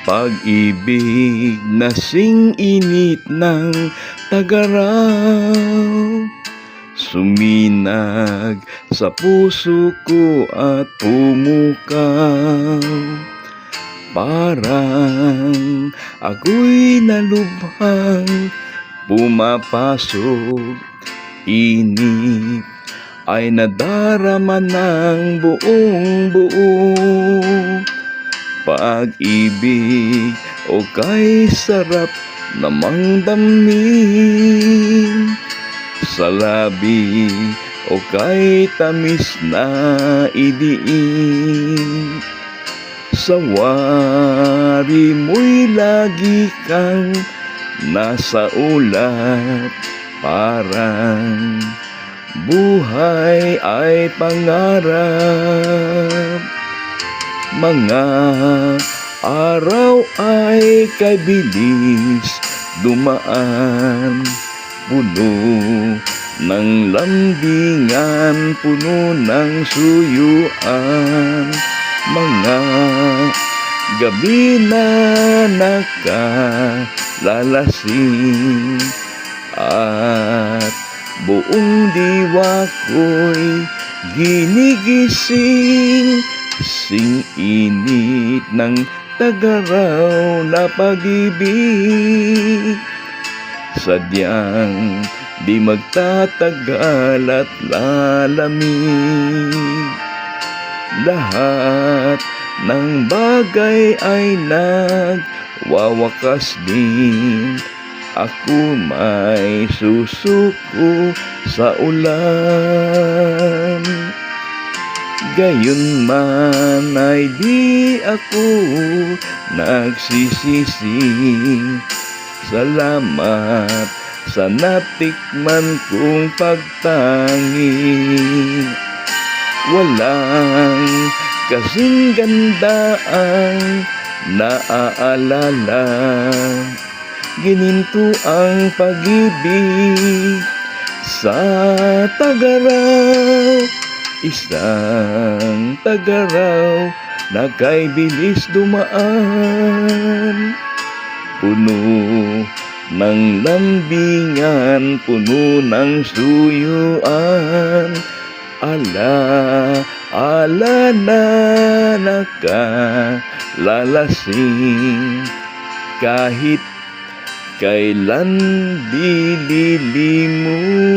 Pag-ibig na sing-init ng tagaraw, suminag sa puso ko at pumukaw. Parang ako'y nalubhang pumapasok, inip ay nadarama ng buong buo. Pag-ibig o kay sarap namang damhin, sa labi o kay tamis na idiin. Sa wari mo'y lagi kang nasa ulap, parang buhay ay pangarap. Mga araw ay kay bilis dumaan, puno ng lambingan, puno ng suyuan. Mga gabi na nakalalasing at buong diwa ko'y ginigising. Sing-init ng tagaraw na pag-ibig, sadyang di magtatagal at lalamig. Lahat ng bagay ay nagwawakas din, ako may susuko sa ulan. Gayunman ay di ako nagsisisi, salamat sa natikman kong pagtangi. Walang kasing ganda ang naaalala, gininto ang pag-ibig sa tagaraw. Isang tagaraw na kay bilis dumaan, puno ng lambingan, puno ng suyuan. Ala na nakalalasing, kahit kailan di lilimutin.